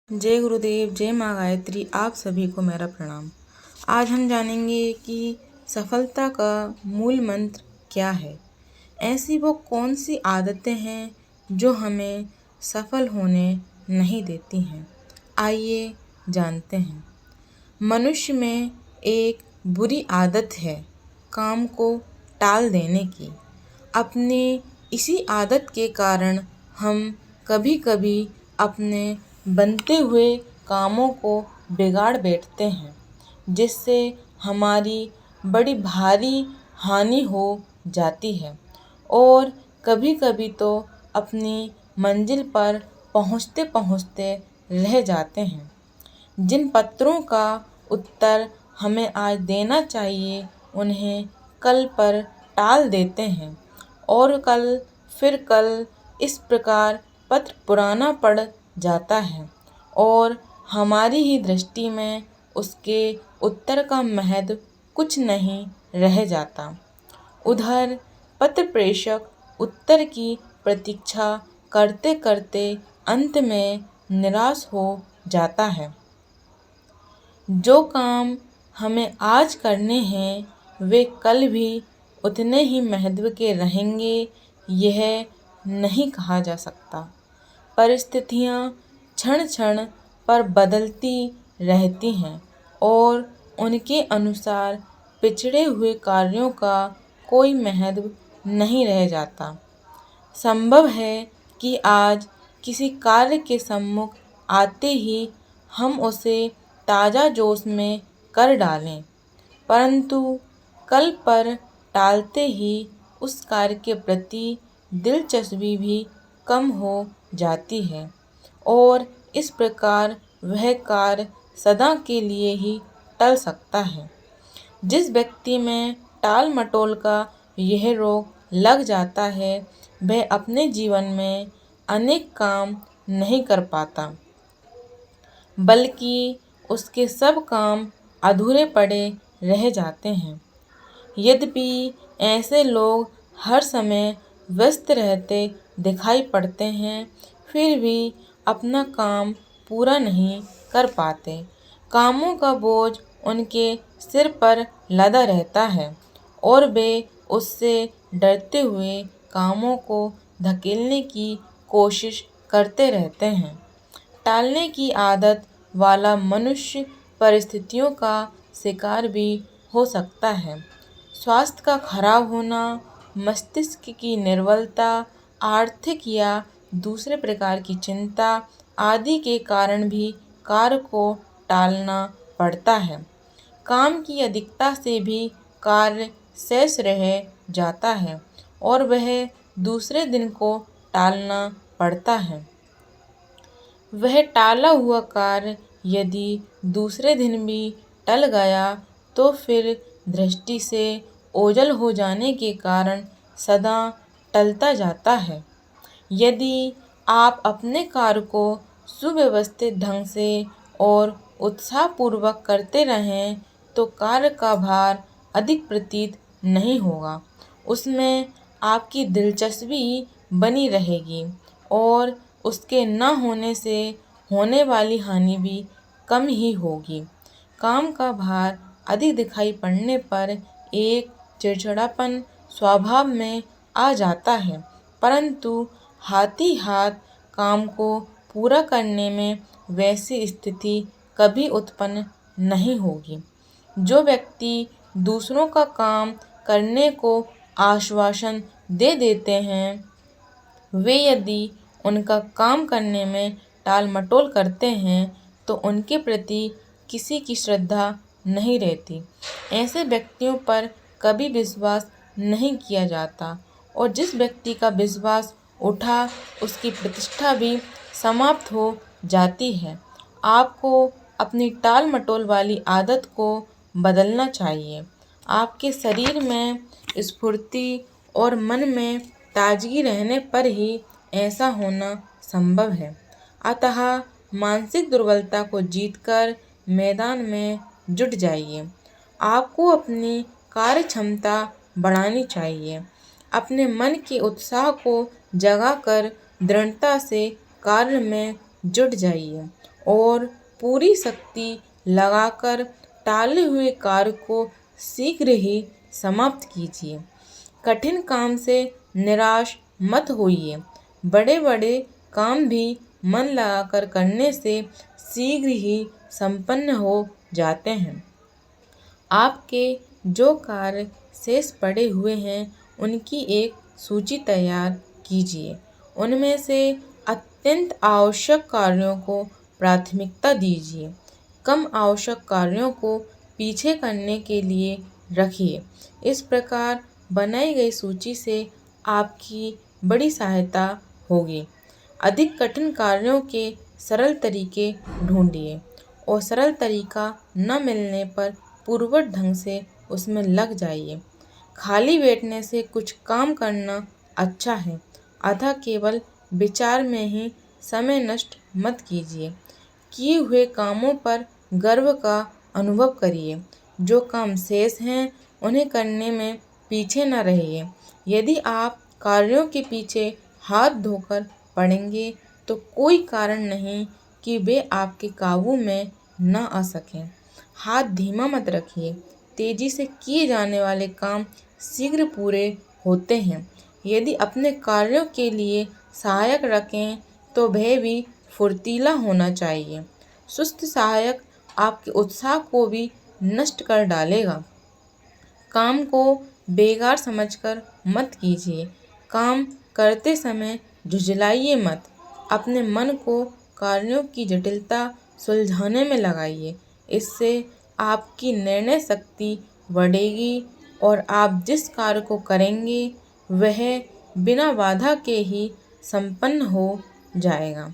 जय गुरुदेव, जय माँ गायत्री। आप सभी को मेरा प्रणाम। आज हम जानेंगे कि सफलता का मूल मंत्र क्या है। ऐसी वो कौन सी आदतें हैं जो हमें सफल होने नहीं देती हैं। आइए जानते हैं। मनुष्य में एक बुरी आदत है काम को टाल देने की। अपने इसी आदत के कारण हम कभी कभी अपने बनते हुए कामों को बिगाड़ बैठते हैं, जिससे हमारी बड़ी भारी हानि हो जाती है और कभी कभी तो अपनी मंजिल पर पहुँचते पहुँचते रह जाते हैं। जिन पत्रों का उत्तर हमें आज देना चाहिए उन्हें कल पर टाल देते हैं और कल फिर कल इस प्रकार पत्र पुराना पड़ जाता है और हमारी ही दृष्टि में उसके उत्तर का महत्व कुछ नहीं रह जाता। उधर पत्र प्रेषक उत्तर की प्रतीक्षा करते करते अंत में निराश हो जाता है। जो काम हमें आज करने हैं वे कल भी उतने ही महत्व के रहेंगे, यह नहीं कहा जा सकता। परिस्थितियाँ क्षण क्षण पर बदलती रहती हैं और उनके अनुसार पिछड़े हुए कार्यों का कोई महत्व नहीं रह जाता। संभव है कि आज किसी कार्य के सम्मुख आते ही हम उसे ताज़ा जोश में कर डालें, परंतु कल पर टालते ही उस कार्य के प्रति दिलचस्पी भी कम हो जाती है और इस प्रकार वह कार्य सदा के लिए ही टल सकता है। जिस व्यक्ति में टाल मटोल का यह रोग लग जाता है वह अपने जीवन में अनेक काम नहीं कर पाता, बल्कि उसके सब काम अधूरे पड़े रह जाते हैं। यद्यपि ऐसे लोग हर समय व्यस्त रहते दिखाई पड़ते हैं, फिर भी अपना काम पूरा नहीं कर पाते। कामों का बोझ उनके सिर पर लदा रहता है और वे उससे डरते हुए कामों को धकेलने की कोशिश करते रहते हैं। टालने की आदत वाला मनुष्य परिस्थितियों का शिकार भी हो सकता है। स्वास्थ्य का खराब होना, मस्तिष्क की निर्बलता, आर्थिक या दूसरे प्रकार की चिंता आदि के कारण भी कार्य को टालना पड़ता है। काम की अधिकता से भी कार्य शेष रह जाता है और वह दूसरे दिन को टालना पड़ता है। वह टाला हुआ कार्य यदि दूसरे दिन भी टल गया तो फिर दृष्टि से ओझल हो जाने के कारण सदा टलता जाता है। यदि आप अपने कार्य को सुव्यवस्थित ढंग से और उत्साहपूर्वक करते रहें तो कार्य का भार अधिक प्रतीत नहीं होगा, उसमें आपकी दिलचस्पी बनी रहेगी और उसके न होने से होने वाली हानि भी कम ही होगी। काम का भार अधिक दिखाई पड़ने पर एक चिड़चिड़ापन स्वभाव में आ जाता है, परंतु हाथ ही हाथ काम को पूरा करने में वैसी स्थिति कभी उत्पन्न नहीं होगी। जो व्यक्ति दूसरों का काम करने को आश्वासन दे देते हैं, वे यदि उनका काम करने में टाल मटोल करते हैं तो उनके प्रति किसी की श्रद्धा नहीं रहती। ऐसे व्यक्तियों पर कभी विश्वास नहीं किया जाता और जिस व्यक्ति का विश्वास उठा उसकी प्रतिष्ठा भी समाप्त हो जाती है। आपको अपनी टाल मटोल वाली आदत को बदलना चाहिए। आपके शरीर में स्फूर्ति और मन में ताजगी रहने पर ही ऐसा होना संभव है। अतः मानसिक दुर्बलता को जीतकर मैदान में जुट जाइए। आपको अपनी कार्य क्षमता बढ़ानी चाहिए। अपने मन के उत्साह को जगाकर दृढ़ता से कार्य में जुट जाइए और पूरी शक्ति लगाकर टाले हुए कार्य को शीघ्र ही समाप्त कीजिए। कठिन काम से निराश मत होइए। बड़े बड़े काम भी मन लगाकर करने से शीघ्र ही संपन्न हो जाते हैं। आपके जो कार्य शेष पड़े हुए हैं उनकी एक सूची तैयार कीजिए। उनमें से अत्यंत आवश्यक कार्यों को प्राथमिकता दीजिए। कम आवश्यक कार्यों को पीछे करने के लिए रखिए। इस प्रकार बनाई गई सूची से आपकी बड़ी सहायता होगी। अधिक कठिन कार्यों के सरल तरीके ढूंढिए और सरल तरीका न मिलने पर पूर्ववत ढंग से उसमें लग जाइए। खाली बैठने से कुछ काम करना अच्छा है, अतः केवल विचार में ही समय नष्ट मत कीजिए। किए हुए कामों पर गर्व का अनुभव करिए। जो काम शेष हैं उन्हें करने में पीछे न रहिए। यदि आप कार्यों के पीछे हाथ धोकर पड़ेंगे तो कोई कारण नहीं कि वे आपके काबू में न आ सकें। हाथ धीमा मत रखिए। तेजी से किए जाने वाले काम शीघ्र पूरे होते हैं। यदि अपने कार्यों के लिए सहायक रखें तो वह भी फुर्तीला होना चाहिए। सुस्त सहायक आपके उत्साह को भी नष्ट कर डालेगा। काम को बेकार समझकर मत कीजिए। काम करते समय झुँझलाइए मत। अपने मन को कार्यों की जटिलता सुलझाने में लगाइए। इससे आपकी निर्णय शक्ति बढ़ेगी और आप जिस कार्य को करेंगे वह बिना बाधा के ही संपन्न हो जाएगा।